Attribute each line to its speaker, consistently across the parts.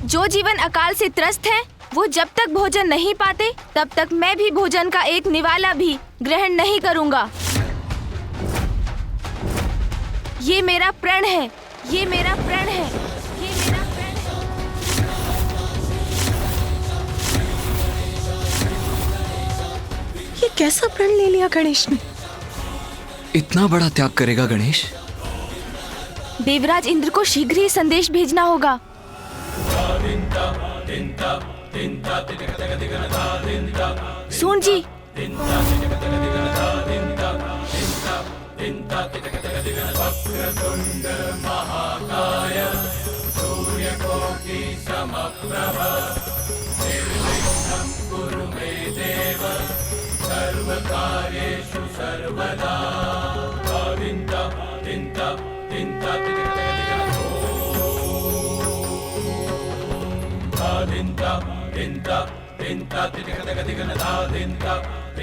Speaker 1: जो जीवन अकाल से त्रस्त है, वो जब तक भोजन नहीं पाते तब तक मैं भी भोजन का एक निवाला भी ग्रहण नहीं करूंगा। ये मेरा प्रण है, ये मेरा प्रण है, ये मेरा प्रण है।
Speaker 2: ये कैसा प्रण ले लिया गणेश ने?
Speaker 3: इतना बड़ा त्याग करेगा गणेश?
Speaker 1: देवराज इंद्र को शीघ्र ही संदेश भेजना होगा। सून जी,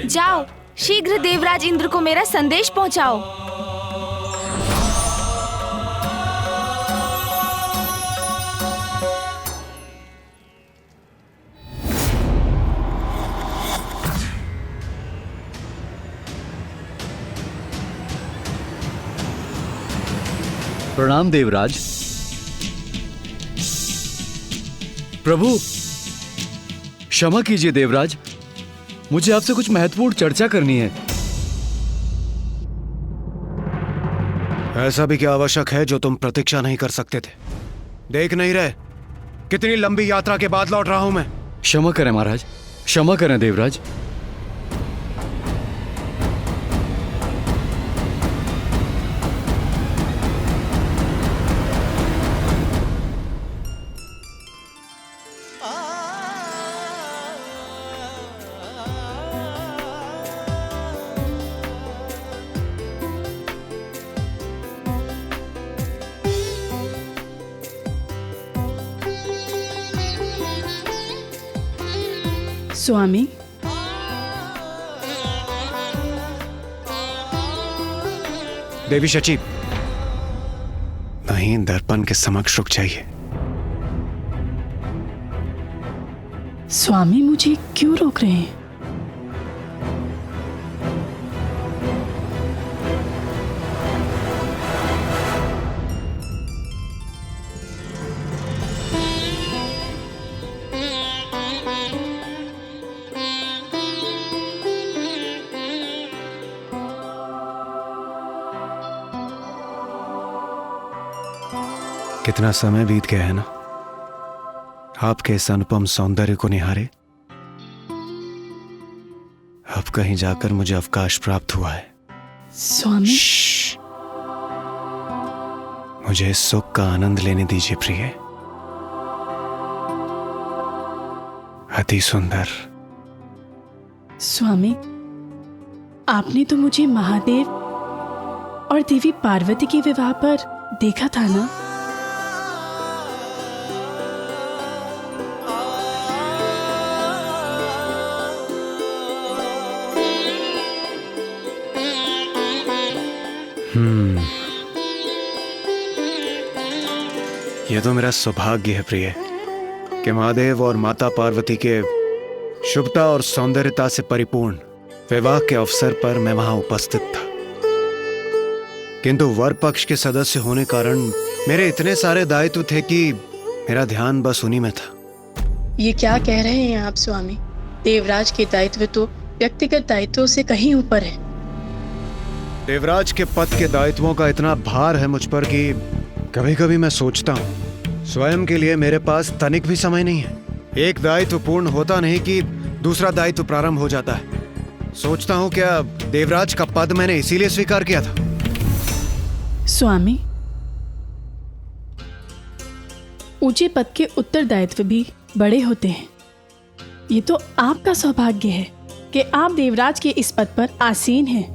Speaker 1: जाओ, शीघ्र देवराज इंद्र को मेरा संदेश पहुंचाओ।
Speaker 4: प्रणाम देवराज। प्रभु क्षमा कीजिए देवराज, मुझे आपसे कुछ महत्वपूर्ण चर्चा करनी है।
Speaker 5: ऐसा भी क्या आवश्यक है जो तुम प्रतीक्षा नहीं कर सकते थे? देख नहीं रहे कितनी लंबी यात्रा के बाद लौट रहा हूं मैं।
Speaker 4: क्षमा करें महाराज, क्षमा करें देवराज।
Speaker 2: स्वामी,
Speaker 5: देवी शची, नहीं, दर्पण के समक्ष रुक जाइए।
Speaker 2: स्वामी मुझे क्यों रोक रहे हैं?
Speaker 5: कितना समय बीत गया है ना आपके इस अनुपम सौंदर्य को निहारे। अब कहीं जाकर मुझे अवकाश प्राप्त हुआ है।
Speaker 2: स्वामी,
Speaker 5: मुझे इस सुख का आनंद लेने दीजिए प्रिय। अति सुंदर।
Speaker 2: स्वामी, आपने तो मुझे महादेव और देवी पार्वती के विवाह पर देखा था ना?
Speaker 5: यह तो मेरा सौभाग्य है प्रिय कि महादेव और माता पार्वती के शुभता और सौंदर्यता से परिपूर्ण विवाह के अवसर पर मैं वहां उपस्थित था। किंतु वर पक्ष के सदस्य होने कारण मेरे इतने सारे दायित्व थे कि मेरा ध्यान बस उन्हीं में था।
Speaker 2: ये क्या कह रहे हैं आप स्वामी? देवराज के दायित्व तो व्यक्तिगत दायित्वों से कहीं ऊपर है।
Speaker 5: देवराज के पद के दायित्वों का इतना भार है मुझ पर कि कभी कभी मैं सोचता हूँ स्वयं के लिए मेरे पास तनिक भी समय नहीं है। एक दायित्व पूर्ण होता नहीं कि दूसरा दायित्व प्रारंभ हो जाता है। सोचता हूँ क्या देवराज का पद मैंने इसीलिए स्वीकार किया था?
Speaker 2: स्वामी, ऊंचे पद के उत्तरदायित्व भी बड़े होते हैं। ये तो आपका सौभाग्य है कि आप देवराज के इस पद पर आसीन हैं।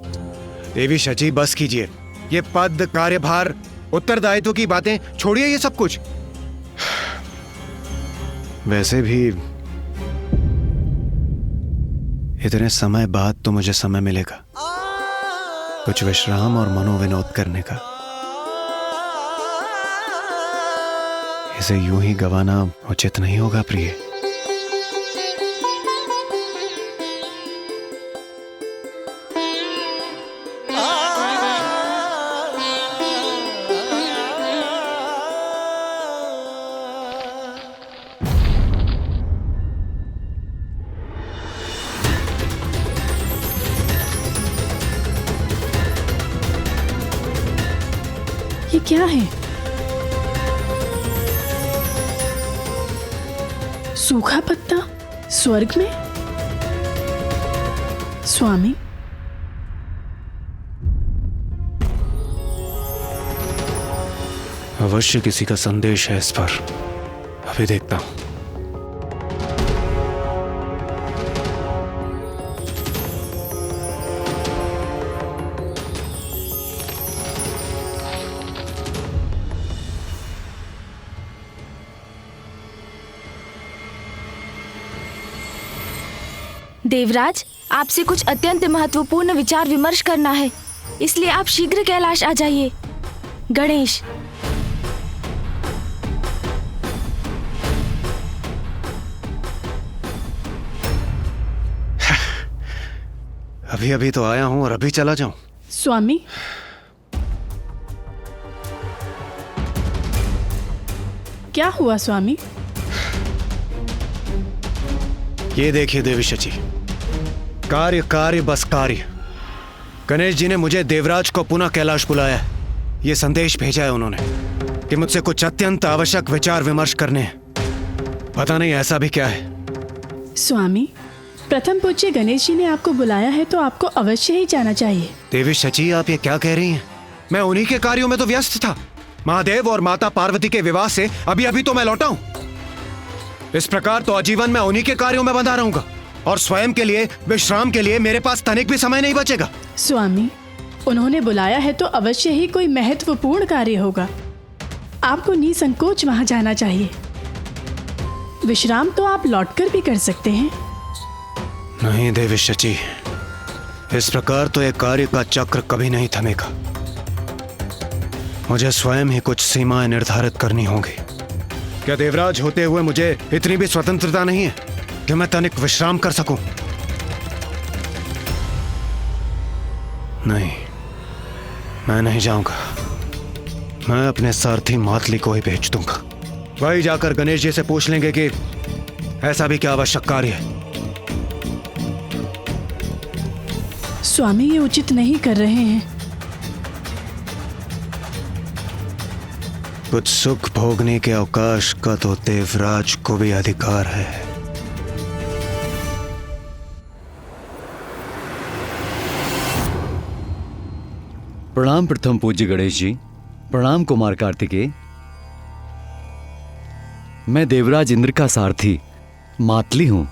Speaker 5: देवी शची, बस कीजिए। ये पद, कार्यभार, उत्तरदायित्व की बातें छोड़िए, ये सब कुछ। वैसे भी इतने समय बाद तो मुझे समय मिलेगा कुछ विश्राम और मनोविनोद करने का। इसे यूं ही गंवाना उचित नहीं होगा प्रिय।
Speaker 2: ये क्या है? सूखा पत्ता स्वर्ग में? स्वामी,
Speaker 5: अवश्य किसी का संदेश है इस पर। अभी देखता हूं।
Speaker 1: देवराज, आपसे कुछ अत्यंत महत्वपूर्ण विचार विमर्श करना है, इसलिए आप शीघ्र कैलाश आ जाइए। गणेश।
Speaker 5: अभी अभी तो आया हूं और अभी चला जाऊं?
Speaker 2: स्वामी, क्या हुआ स्वामी?
Speaker 5: ये देखिए देवी शची, कार्य कार्य बस कार्य। गणेश जी ने मुझे देवराज को पुनः कैलाश बुलाया है। ये संदेश भेजा है उन्होंने कि मुझसे कुछ अत्यंत आवश्यक विचार विमर्श करने हैं। पता नहीं ऐसा भी क्या है।
Speaker 2: स्वामी, प्रथम पूज्य गणेश जी ने आपको बुलाया है तो आपको अवश्य ही जाना चाहिए।
Speaker 5: देवी शची, आप ये क्या कह रही हैं? मैं उन्हीं के कार्यों में तो व्यस्त था। महादेव और माता पार्वती के विवाह से अभी अभी तो मैं लौटा हूं। इस प्रकार तो आजीवन मैं उन्हीं के कार्यों में बंधा रहूंगा और स्वयं के लिए, विश्राम के लिए मेरे पास तनिक भी समय नहीं बचेगा।
Speaker 2: स्वामी, उन्होंने बुलाया है तो अवश्य ही कोई महत्वपूर्ण कार्य होगा। आपको निसंकोच वहां जाना चाहिए। विश्राम तो आप लौटकर भी कर सकते हैं।
Speaker 5: नहीं देवी शची, इस प्रकार तो एक कार्य का चक्र कभी नहीं थमेगा। मुझे स्वयं ही कुछ सीमाएं निर्धारित करनी होंगी। क्या देवराज होते हुए मुझे इतनी भी स्वतंत्रता नहीं है कि मैं तनिक विश्राम कर सकूं? नहीं, मैं नहीं जाऊंगा। मैं अपने सारथी मातली को ही भेज दूंगा। वही जाकर गणेश जी से पूछ लेंगे कि ऐसा भी क्या आवश्यक कार्य है।
Speaker 2: स्वामी, ये उचित नहीं कर रहे हैं।
Speaker 5: कुछ सुख भोगने के अवकाश का तो देवराज को भी अधिकार है।
Speaker 4: प्रणाम प्रथम पूज्य गणेश जी। प्रणाम कुमार कार्तिकेय। मैं देवराज इंद्र का सारथी मातली हूं।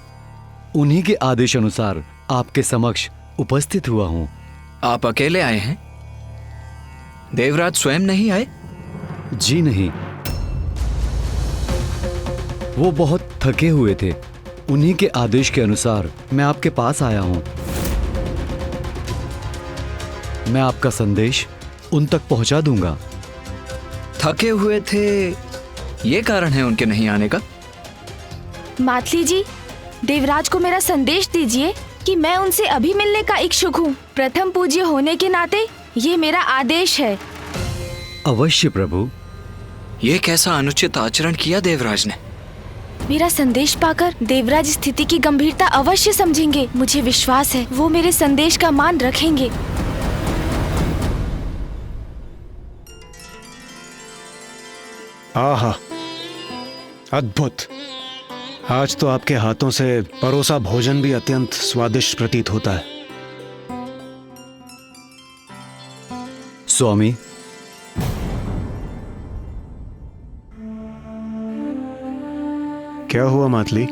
Speaker 4: उन्हीं के आदेश अनुसार आपके समक्ष उपस्थित हुआ हूं।
Speaker 3: आप अकेले आए हैं? देवराज स्वयं नहीं आए?
Speaker 4: जी नहीं, वो बहुत थके हुए थे। उन्हीं के आदेश के अनुसार मैं आपके पास आया हूं। मैं आपका संदेश उन तक पहुंचा दूंगा।
Speaker 3: थके हुए थे, ये कारण है उनके नहीं आने का?
Speaker 1: मातली जी, देवराज को मेरा संदेश दीजिए कि मैं उनसे अभी मिलने का इच्छुक हूँ। प्रथम पूज्य होने के नाते ये मेरा आदेश है।
Speaker 4: अवश्य प्रभु।
Speaker 3: ये कैसा अनुचित आचरण किया देवराज ने?
Speaker 1: मेरा संदेश पाकर देवराज स्थिति की गंभीरता अवश्य समझेंगे। मुझे विश्वास है वो मेरे संदेश का मान रखेंगे।
Speaker 5: आहा, अद्भुत। आज तो आपके हाथों से परोसा भोजन भी अत्यंत स्वादिष्ट प्रतीत होता है।
Speaker 4: स्वामी,
Speaker 5: क्या हुआ मातली?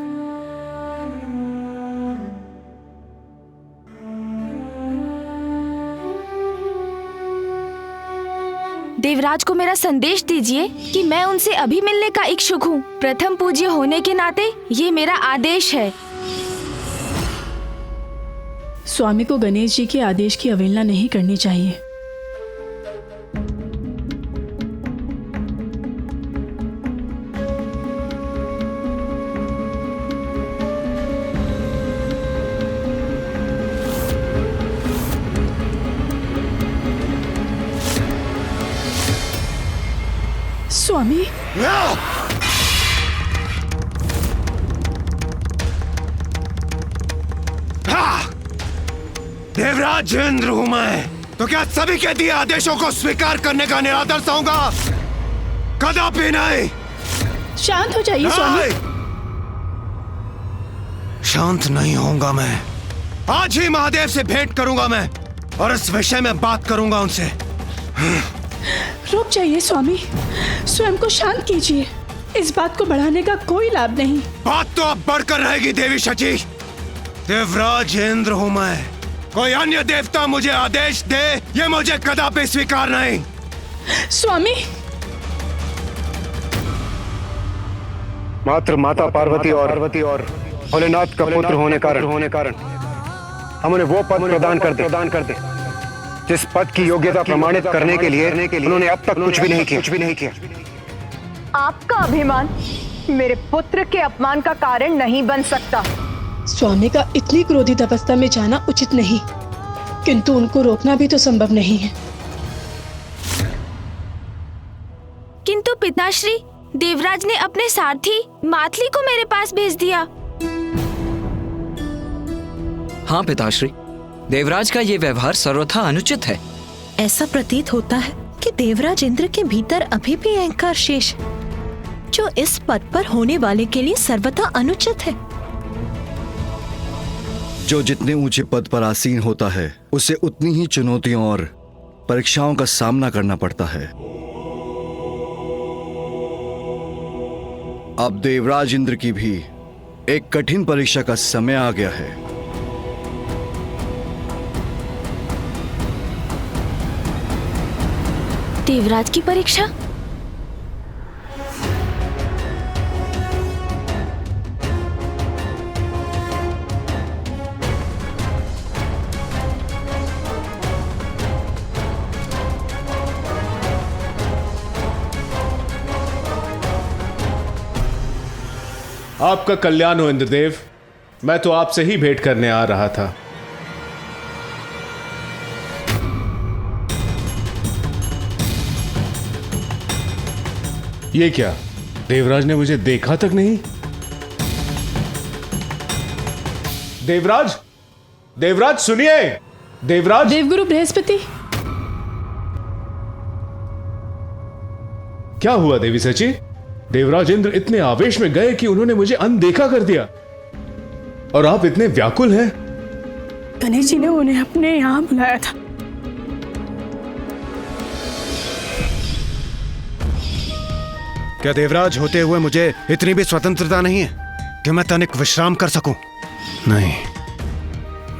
Speaker 1: देवराज को मेरा संदेश दीजिए कि मैं उनसे अभी मिलने का इच्छुक हूँ। प्रथम पूज्य होने के नाते ये मेरा आदेश है।
Speaker 2: स्वामी को गणेश जी के आदेश की अवहेलना नहीं करनी चाहिए। स्वामी,
Speaker 5: देवराज इंद्र हूं मैं, तो क्या सभी के दिए आदेशों को स्वीकार करने का निरादर होऊंगा? कदापि नहीं।
Speaker 2: शांत हो जाइए स्वामी।
Speaker 5: शांत नहीं होऊंगा मैं। आज ही महादेव से भेंट करूंगा मैं और इस विषय में बात करूंगा उनसे।
Speaker 2: रुक जाइए स्वामी, स्वयं को शांत कीजिए। इस बात को बढ़ाने का कोई लाभ नहीं।
Speaker 5: बात तो अब बढ़कर रहेगी देवी शची। देवराज इंद्र हूं मैं, कोई अन्य देवता मुझे आदेश दे ये मुझे कदापि स्वीकार नहीं।
Speaker 2: स्वामी,
Speaker 5: मात्र माता पार्वती और भोलेनाथ का पुत्र होने कारण हम उन्हें वो पद प्रदान कर दे जिस पद की योग्यता प्रमाणित करने के लिए उन्होंने अब तक कुछ भी नहीं किया।
Speaker 6: आपका अभिमान मेरे पुत्र के अपमान का कारण नहीं बन सकता।
Speaker 2: स्वामी का इतनी क्रोधित अवस्था में जाना उचित नहीं, किंतु उनको रोकना भी तो संभव नहीं है।
Speaker 1: किंतु पिताश्री, देवराज ने अपने सारथी मातली को मेरे पास भेज दिया।
Speaker 3: हाँ पिताश्री, देवराज का ये व्यवहार सर्वथा अनुचित है।
Speaker 7: ऐसा प्रतीत होता है कि देवराज इंद्र के भीतर अभी भी अहंकार शेष है, जो इस पद पर होने वाले के लिए सर्वथा अनुचित है।
Speaker 4: जो जितने ऊंचे पद पर आसीन होता है उसे उतनी ही चुनौतियों और परीक्षाओं का सामना करना पड़ता है। अब देवराज इंद्र की भी एक कठिन परीक्षा का समय आ गया है।
Speaker 1: देवराज की परीक्षा?
Speaker 8: आपका कल्याण हो इंद्रदेव, मैं तो आपसे ही भेंट करने आ रहा था। ये क्या, देवराज ने मुझे देखा तक नहीं? देवराज सुनिए। देवराज।
Speaker 2: देवगुरु बृहस्पति।
Speaker 8: क्या हुआ देवी सची? देवराज इंद्र इतने आवेश में गए कि उन्होंने मुझे अनदेखा कर दिया, और आप इतने व्याकुल हैं।
Speaker 2: गणेश जी ने उन्हें अपने यहाँ बुलाया था।
Speaker 5: क्या देवराज होते हुए मुझे इतनी भी स्वतंत्रता नहीं है कि मैं तनिक विश्राम कर सकूं? नहीं,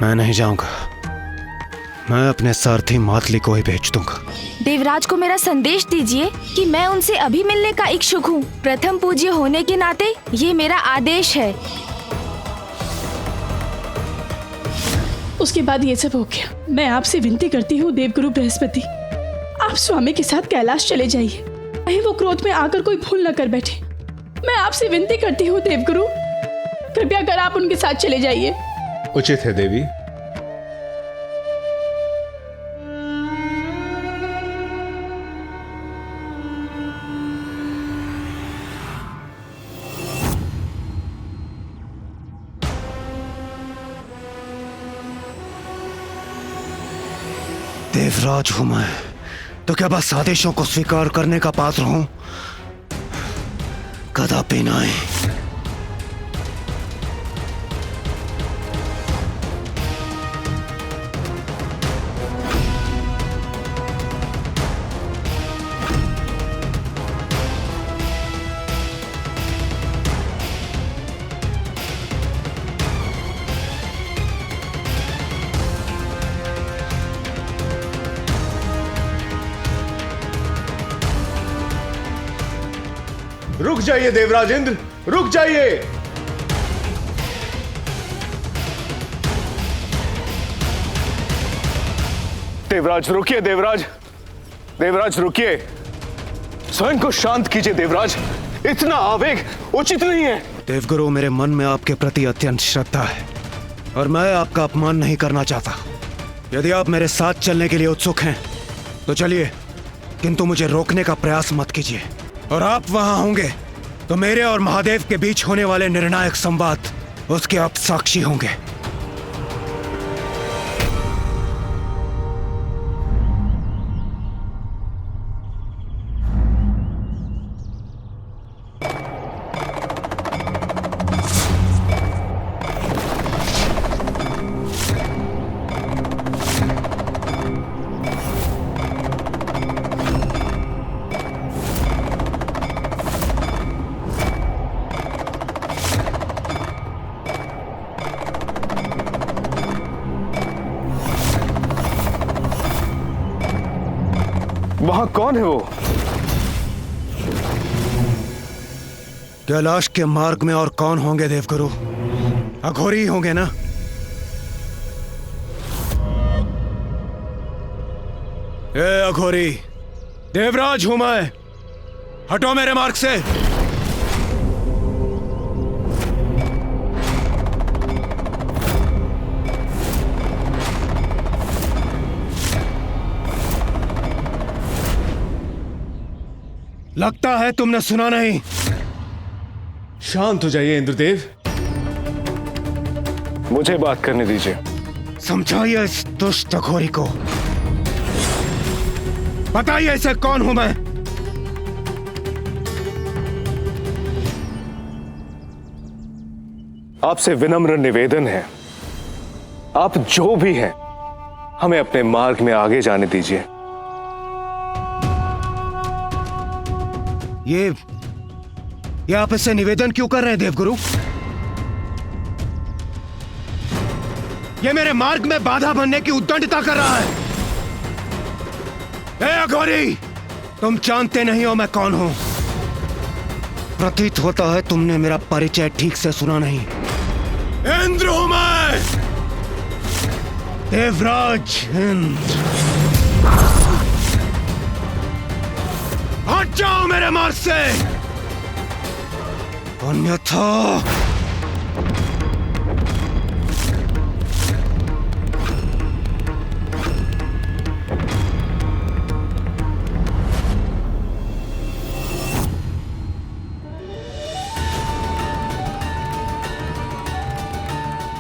Speaker 5: मैं नहीं जाऊंगा। मैं अपने सारथी मातली को ही भेज दूंगा।
Speaker 1: देवराज को मेरा संदेश दीजिए कि मैं उनसे अभी मिलने का इच्छुक हूँ। प्रथम पूज्य होने के नाते ये मेरा आदेश है।
Speaker 2: उसके बाद ये सब हो गया। मैं आपसे विनती करती हूँ देवगुरु बृहस्पति, आप स्वामी के साथ कैलाश चले जाइए, कहीं वो क्रोध में आकर कोई भूल न कर बैठे। मैं आपसे विनती करती हूँ देवगुरु, कृपया कर आप उनके साथ चले जाइए।
Speaker 8: उचित है देवी।
Speaker 5: देवराज हूं मैं, तो क्या बस आदेशों को स्वीकार करने का पात्र हूं? कदापि नहीं।
Speaker 8: रुक जाइए देवराज इंद्र, रुक जाइए।
Speaker 9: देवराज रुकिए। देवराज रुकिए, स्वयं को शांत कीजिए। देवराज, इतना आवेग उचित नहीं है।
Speaker 5: देवगुरु, मेरे मन में आपके प्रति अत्यंत श्रद्धा है और मैं आपका अपमान नहीं करना चाहता। यदि आप मेरे साथ चलने के लिए उत्सुक हैं तो चलिए, किंतु मुझे रोकने का प्रयास मत कीजिए। और आप वहां होंगे तो मेरे और महादेव के बीच होने वाले निर्णायक संवाद उसके आप साक्षी होंगे।
Speaker 9: वहां कौन है वो?
Speaker 5: कैलाश के मार्ग में और कौन होंगे देवगुरु? अघोरी होंगे ना? ए अघोरी, देवराज हूं मैं, हटो मेरे मार्ग से। लगता है तुमने सुना नहीं।
Speaker 8: शांत हो जाइए इंद्रदेव।
Speaker 9: मुझे बात करने दीजिए।
Speaker 5: समझाइए इस दुष्ट अघोरी को, बताइए इसे कौन हूं मैं।
Speaker 9: आपसे विनम्र निवेदन है, आप जो भी हैं, हमें अपने मार्ग में आगे जाने दीजिए।
Speaker 5: ये आप इससे निवेदन क्यों कर रहे हैं देवगुरु? ये मेरे मार्ग में बाधा बनने की उद्दंडता कर रहा है। ए अघोरी, तुम जानते नहीं हो मैं कौन हूं। प्रतीत होता है तुमने मेरा परिचय ठीक से सुना नहीं। इंद्र हूं मैं, देवराज इंद्र। हट जाओ मेरे मार्ग से, अन्यथा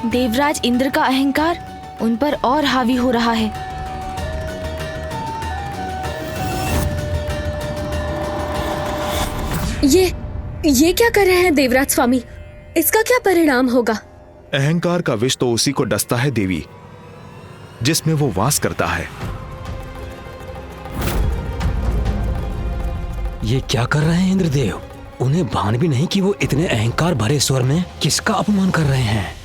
Speaker 1: देवराज इंद्र का अहंकार उन पर और हावी हो रहा है।
Speaker 10: ये क्या कर रहे हैं देवराज स्वामी? इसका क्या परिणाम होगा?
Speaker 11: अहंकार का विष तो उसी को डसता है देवी, जिसमें वो वास करता है।
Speaker 12: ये क्या कर रहे हैं इंद्रदेव? उन्हें भान भी नहीं कि वो इतने अहंकार भरे स्वर में किसका अपमान कर रहे हैं।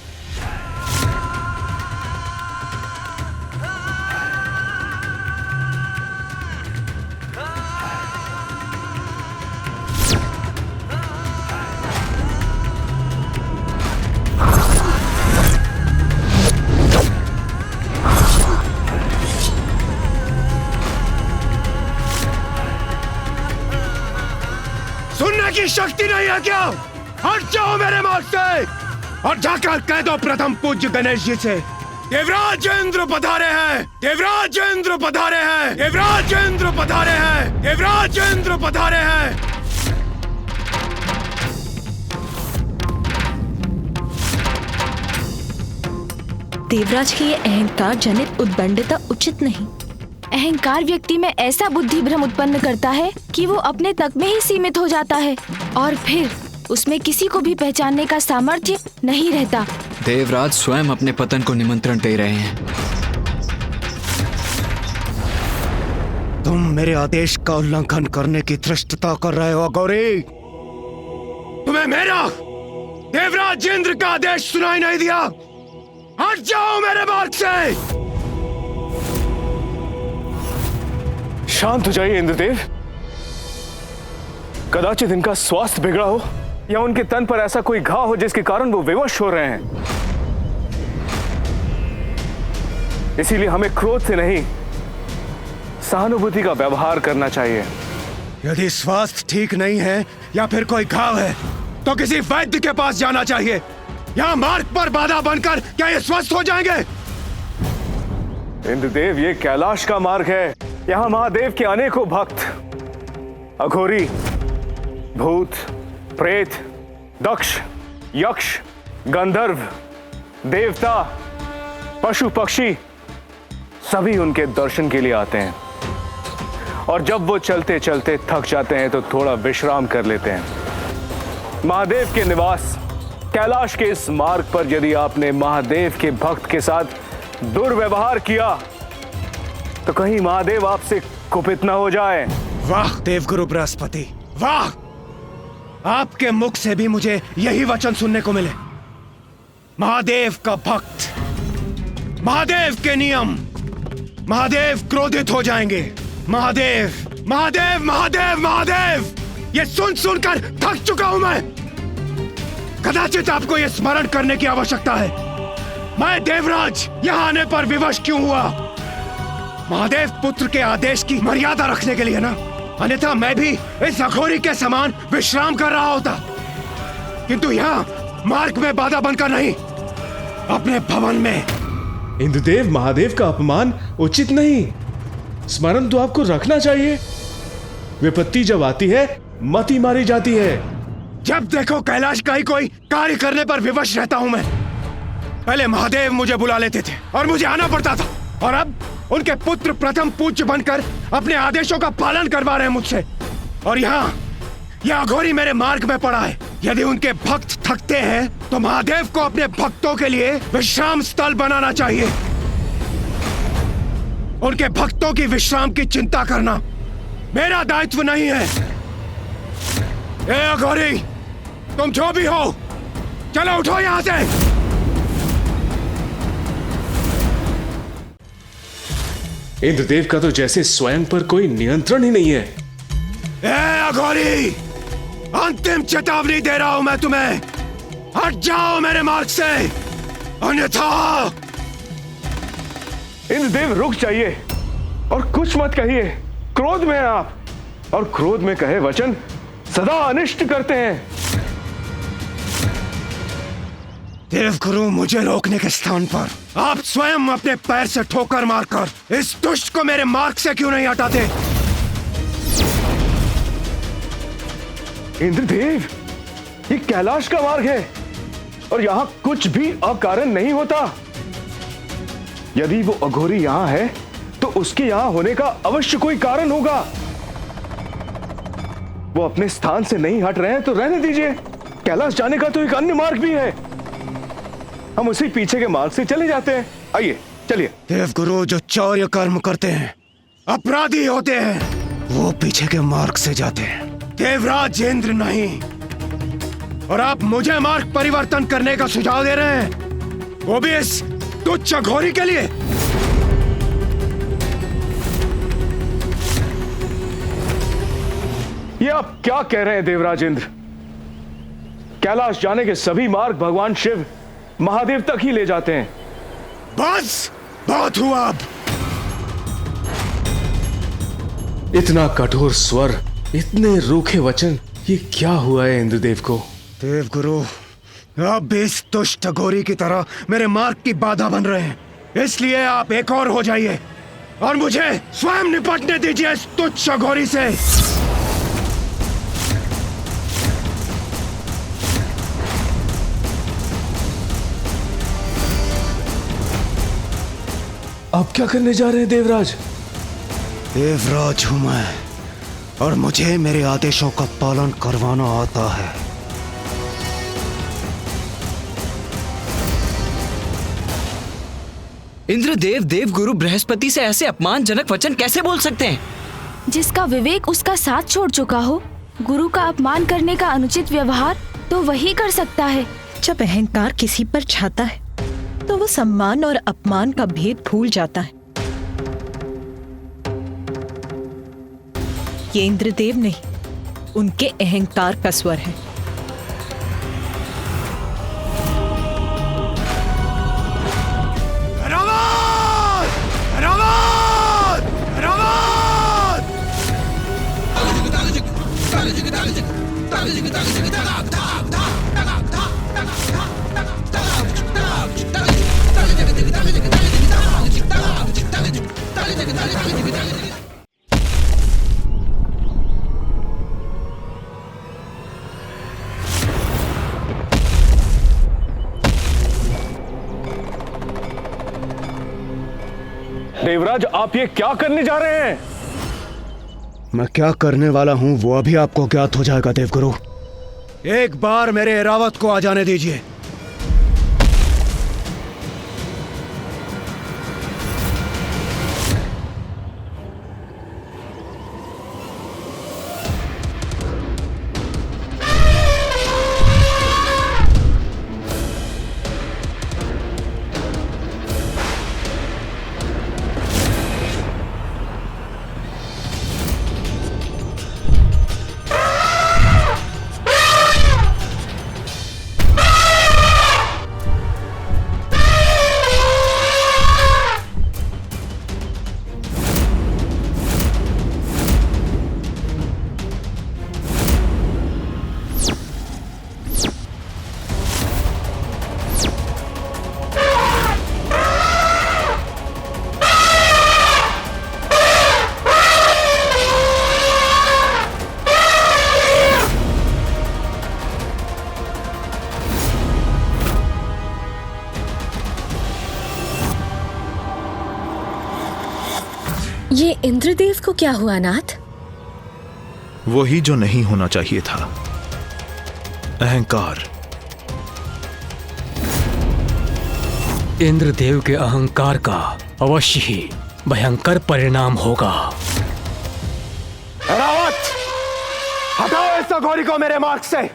Speaker 5: की शक्ति नहीं है क्या? हट जाओ मेरे मार्ग से और जाकर कह दो प्रथम पूज्य गणेश जी से, देवराज इंद्र पधारे हैं, देवराज इंद्र पधारे हैं, देवराज इंद्र पधारे हैं, देवराज इंद्र पधारे हैं।
Speaker 7: देवराज की ये अहंकार जनित उद्दंडता उचित नहीं।
Speaker 1: अहंकार व्यक्ति में ऐसा बुद्धि भ्रम उत्पन्न करता है कि वो अपने तक में ही सीमित हो जाता है और फिर उसमें किसी को भी पहचानने का सामर्थ्य नहीं रहता।
Speaker 3: देवराज स्वयं अपने पतन को निमंत्रण दे रहे हैं।
Speaker 5: तुम मेरे आदेश का उल्लंघन करने की धृष्टता कर रहे हो गौरी। तुम्हें मेरा देवराज इंद्र का आदेश सुनाई नहीं दिया? हट जाओ मेरे मार्ग से।
Speaker 9: शांत हो जाइए इंद्रदेव। कदाचित इनका स्वास्थ्य बिगड़ा हो या उनके तन पर ऐसा कोई घाव हो जिसके कारण वो विवश हो रहे हैं। इसीलिए हमें क्रोध से नहीं, सहानुभूति का व्यवहार करना चाहिए।
Speaker 5: यदि स्वास्थ्य ठीक नहीं है या फिर कोई घाव है तो किसी वैद्य के पास जाना चाहिए। यहाँ मार्ग पर बाधा बनकर क्या ये स्वस्थ हो जाएंगे?
Speaker 9: इंद्रदेव, ये कैलाश का मार्ग है। यहाँ महादेव के अनेकों भक्त। अघोरी, भूत, प्रेत, दक्ष, यक्ष, गंधर्व, देवता, पशु पक्षी सभी उनके दर्शन के लिए आते हैं। और जब वो चलते चलते थक जाते हैं तो थोड़ा विश्राम कर लेते हैं। महादेव के निवास कैलाश के इस मार्ग पर यदि आपने महादेव के भक्त के साथ दुर्व्यवहार किया तो कहीं महादेव आपसे कुपित न हो जाए।
Speaker 5: वाह देवगुरु बृहस्पति, वाह! आपके मुख से भी मुझे यही वचन सुनने को मिले। महादेव का भक्त, महादेव के नियम, महादेव क्रोधित हो जाएंगे। महादेव, महादेव, महादेव, महादेव! ये सुन सुनकर थक चुका हूं मैं। कदाचित आपको यह स्मरण करने की आवश्यकता है, मैं देवराज यहां आने पर विवश क्यों हुआ? महादेव पुत्र के आदेश की मर्यादा रखने के लिए ना, अन्यथा मैं भी इस अघोरी के समान विश्राम कर रहा होता। किंतु यहाँ मार्ग में बाधा बनकर नहीं, अपने भवन में।
Speaker 8: इंद्रदेव, महादेव का अपमान उचित नहीं। स्मरण तो आपको रखना चाहिए। विपत्ति जब आती है मती मारी जाती है।
Speaker 5: जब देखो कैलाश का ही कोई कार्य करने पर विवश रहता हूं मैं। पहले महादेव मुझे बुला लेते थे और मुझे आना पड़ता था, और अब उनके पुत्र प्रथम पूज्य बनकर अपने आदेशों का पालन करवा रहे हैं मुझसे। और यहाँ यह अघोरी मेरे मार्ग में पड़ा है। यदि उनके भक्त थकते हैं तो महादेव को अपने भक्तों के लिए विश्राम स्थल बनाना चाहिए। उनके भक्तों की विश्राम की चिंता करना मेरा दायित्व नहीं है। ए अघोरी, तुम जो भी हो, चलो उठो यहां से।
Speaker 8: इंद्रदेव का तो जैसे स्वयं पर कोई नियंत्रण ही नहीं है।
Speaker 5: ए अघोरी, अंतिम चेतावनी दे रहा हूं मैं तुम्हें, हट जाओ मेरे मार्ग से, अन्यथा।
Speaker 9: इंद्रदेव रुक जाइए और कुछ मत कहिए। क्रोध में हैं आप, और क्रोध में कहे वचन सदा अनिष्ट करते हैं।
Speaker 5: देवगुरु, मुझे रोकने के स्थान पर आप स्वयं अपने पैर से ठोकर मारकर इस दुष्ट को मेरे मार्ग से क्यों नहीं हटाते?
Speaker 9: इंद्रदेव, ये कैलाश का मार्ग है और यहां कुछ भी अकारण नहीं होता। यदि वो अघोरी यहां है तो उसके यहां होने का अवश्य कोई कारण होगा। वो अपने स्थान से नहीं हट रहे हैं तो रहने दीजिए। कैलाश जाने का तो एक अन्य मार्ग भी है, हम उसी पीछे के मार्ग से चले जाते हैं। आइए चलिए।
Speaker 5: देवगुरु, जो चौर्य कर्म करते हैं, अपराधी होते हैं, वो पीछे के मार्ग से जाते हैं, देवराज इंद्र नहीं। और आप मुझे मार्ग परिवर्तन करने का सुझाव दे रहे हैं, वो भी इस तुच्छ अघोरी के लिए।
Speaker 9: ये आप क्या कह रहे हैं देवराज इंद्र? कैलाश जाने के सभी मार्ग भगवान शिव महादेव तक ही ले जाते हैं।
Speaker 5: बस, बहुत हुआ अब।
Speaker 8: इतना कठोर स्वर, इतने रूखे वचन, ये क्या हुआ है इंद्रदेव को?
Speaker 5: देवगुरु, आप इस दुष्ट अघोरी की तरह मेरे मार्ग की बाधा बन रहे हैं, इसलिए आप एक और हो जाइए और मुझे स्वयं निपटने दीजिए इस तुच्छ अघोरी से।
Speaker 8: आप क्या करने जा रहे हैं देवराज?
Speaker 5: देवराज हूं मैं और मुझे मेरे आदेशों का पालन करवाना आता है।
Speaker 3: इंद्रदेव देवगुरु बृहस्पति से ऐसे अपमानजनक वचन कैसे बोल सकते हैं?
Speaker 1: जिसका विवेक उसका साथ छोड़ चुका हो, गुरु का अपमान करने का अनुचित व्यवहार तो वही कर सकता है।
Speaker 7: जब अहंकार किसी पर छाता है तो वो सम्मान और अपमान का भेद भूल जाता है। ये इंद्रदेव नहीं, उनके अहंकार का स्वर है।
Speaker 9: देवराज, आप ये क्या करने जा रहे हैं?
Speaker 5: मैं क्या करने वाला हूं वो अभी आपको ज्ञात हो जाएगा देवगुरु। एक बार मेरे एरावत को आ जाने दीजिए।
Speaker 10: ये इंद्रदेव को क्या हुआ नाथ?
Speaker 11: वही जो नहीं होना चाहिए था, अहंकार।
Speaker 12: इंद्रदेव के अहंकार का अवश्य ही भयंकर परिणाम होगा।
Speaker 5: एरावत, हटाओ इस अघोरी को मेरे मार्ग से,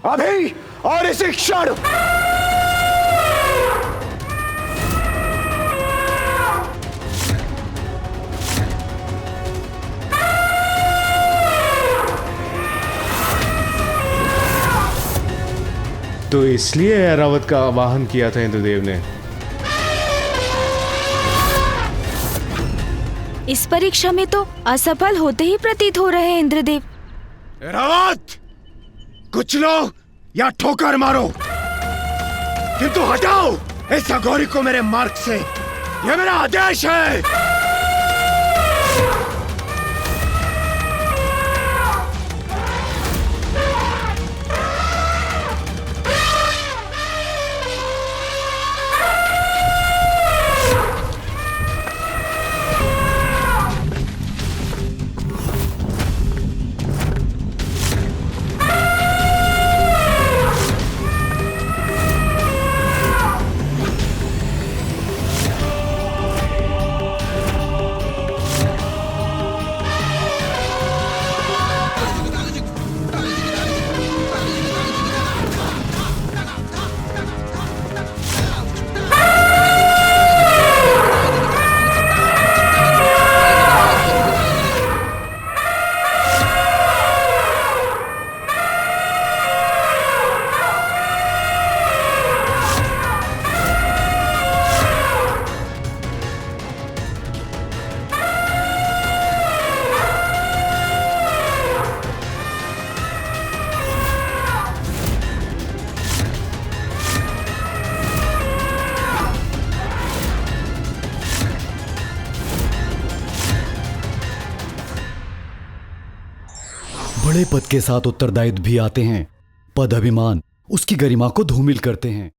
Speaker 5: अभी और इसी क्षण।
Speaker 8: तो इसलिए ऐरावत का आवाहन किया था इंद्रदेव ने।
Speaker 1: इस परीक्षा में तो असफल होते ही प्रतीत हो रहे हैं इंद्रदेव।
Speaker 5: ऐरावत, कुचलो या ठोकर मारो, किंतु हटाओ इस अघोरी को मेरे मार्ग से, यह मेरा आदेश है।
Speaker 4: बड़े पद के साथ उत्तरदायित्व भी आते हैं। पद अभिमान उसकी गरिमा को धूमिल करते हैं।